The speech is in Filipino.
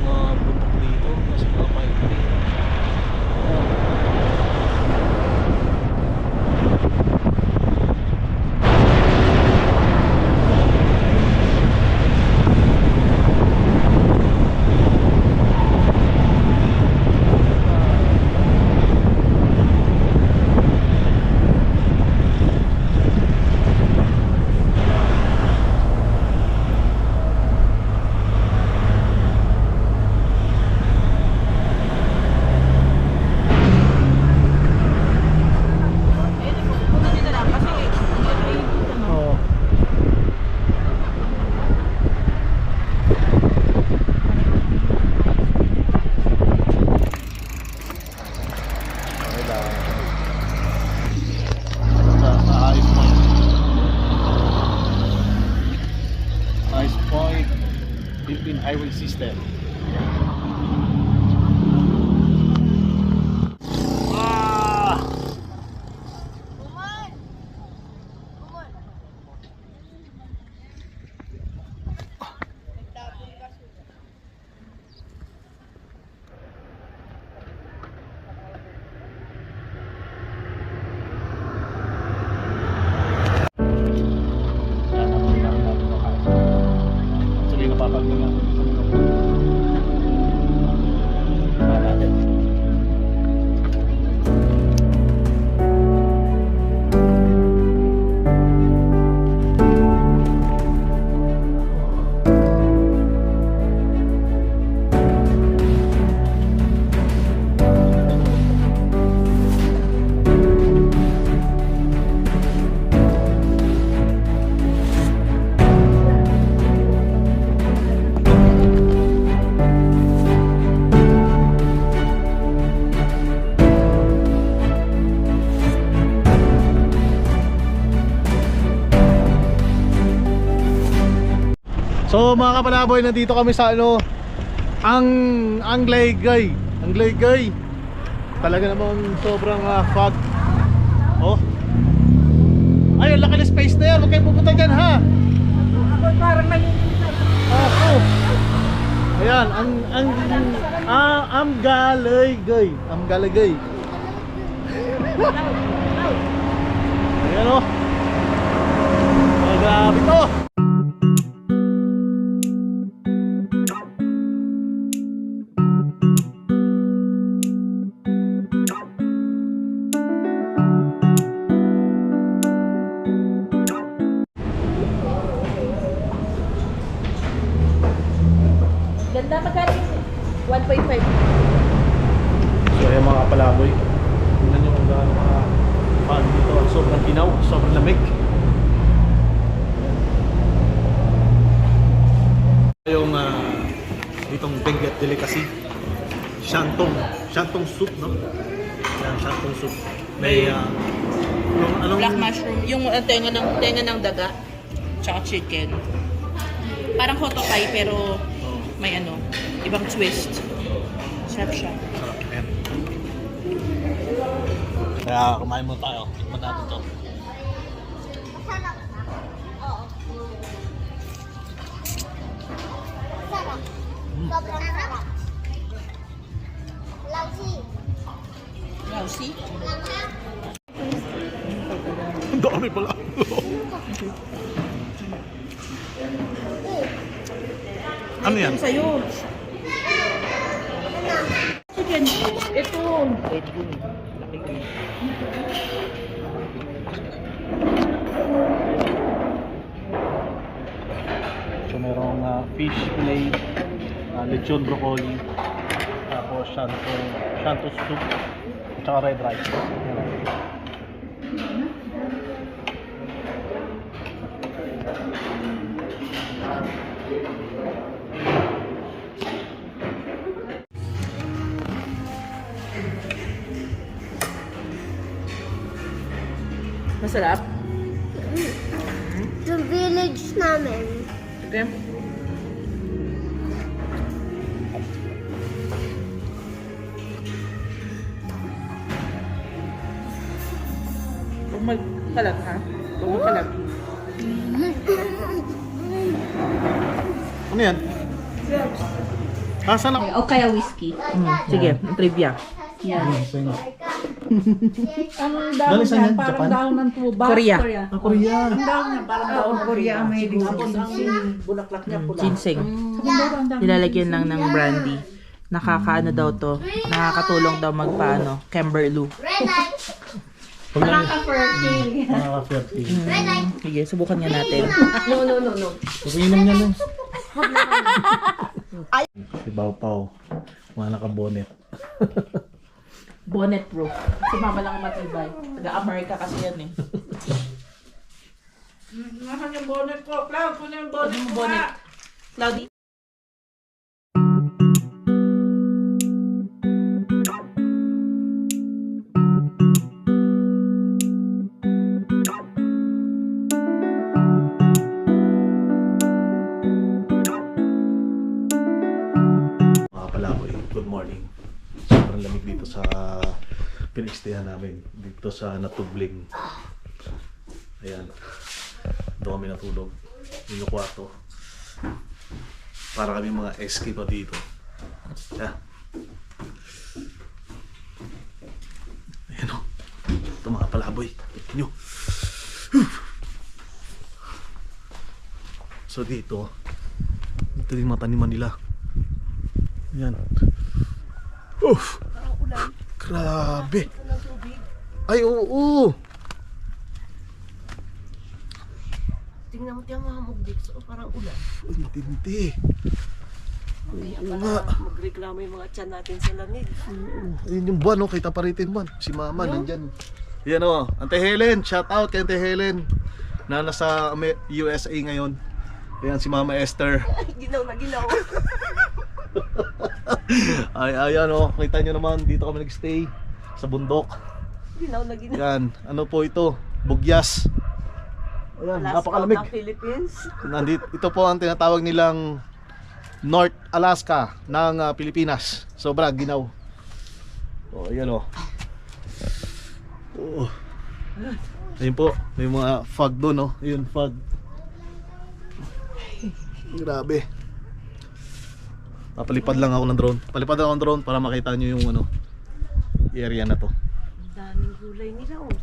mga bundok dito kasi mga pine tree. Oo. Okay lang. Sa Ice Point. Ice Point Philippine Highway System. Ah! Yan ang mga nakakasa. Actually, napapagod na. Natin. So mga kapalaboy, nandito kami sa ang Leyte. Ang Leyte. Talaga namang sobrang fog. Oh. Ay, ang laki ng space na yan. Huwag kayong pupunta dyan, ha? Ako parang malilimutan. Oh. Ayan, ang Galigay. Ang Galigay. Ayan, oh. Oh, grabe to. Ganda magkano? 1.5. So ayan mga kapalaboy, tingnan nyo kung gaano mga fan dito. Sobrang ginaw, sobrang lamig. Yung ditong Benguet delicacy, Shantung soup, no? Yan, Shantung soup. May anong Black mushroom. Yung tenga ng daga. Tsaka chicken. Parang hotopie pero may ibang twist. Sarap siya. sarap. Ayan. Kaya kumain muna tayo. Tikman natin to. Sarap. Sobrang sarap. Lousy. Lousy. Ang dami pala. Ano yan? Ito sa'yo. Chicken. Ito. So merong fish fillet, lechon broccoli, tapos shantung soup, at saka red rice. Masarap. Yung village namin. Okay. Huwag magkalat ha. Huwag magkalat. Ano yan? Saan ako? O kaya whiskey. Sige, trivia. Yan. Ang Galing dahon saan yan? niyan, parang Japan? dahon ng tuba. Korea. Korea. Ang dahon niya, parang dahon ng Korea tuba. may Tapos ang bulaklak niya pula. Ginseng. Sa Mindoro, ang dami. Nilalagyan lang ng brandy. Nakakaano daw to. Nakakatulong daw magpaano. Camberloo. Red light. Nakaka-fertile. Nakaka-fertile. Red light. Sige, subukan nga natin. No. Pag-inom niya lang. Si Bao Pao. Mga naka-bonnet. Bonnet proof. Si mama lang ang matibay. Taga-America kasi yan eh. Nasaan yung bonnet ko? Cloud, kunin yung bonnet ko. Bonnet. Cloudy. Mga palaboy, good morning. Sobrang lamig dito sa pinag-stayan namin. Dito sa Natubling. Ayan. Doon kami natulog. Yung kwarto. Para kami mga SK pa dito. Ayan. Ayan o. Ito mga palaboy. Ito nyo. So dito, ito yung mga taniman nila. Ayan. Uff! Grabe! Ay, oo! Tingnan mo tiyang mga mugdik. So, parang ulan. Uy, tindi. Kaya Oo pala nga. magreklamo yung mga tiyan natin sa lamig. Ayun yung buwan, oh. Kita pa rito yung buwan. Si Mama, nandyan. Yan o. Ante Helen, shout out kay Ante Helen. Na nasa USA ngayon. Ayan si Mama Esther. Ginaw na ginaw. Ay, ayan o. Kita nyo naman, dito kami nagstay. Sa bundok. Ginaw na ginaw. Yan. Ano po ito? Bugyas. Ayan, Last napakalamig. ng Philippines. Nandito, ito po ang tinatawag nilang North Alaska ng Pilipinas. Sobra ginaw. Oh, ayan oh. Oh. Ayun po, may mga fog doon oh. Ayun, fog. Grabe. Papalipad lang ako ng drone. Palipad ako ng drone para makita nyo yung ano, area na to. Ang daming gulay nila oh.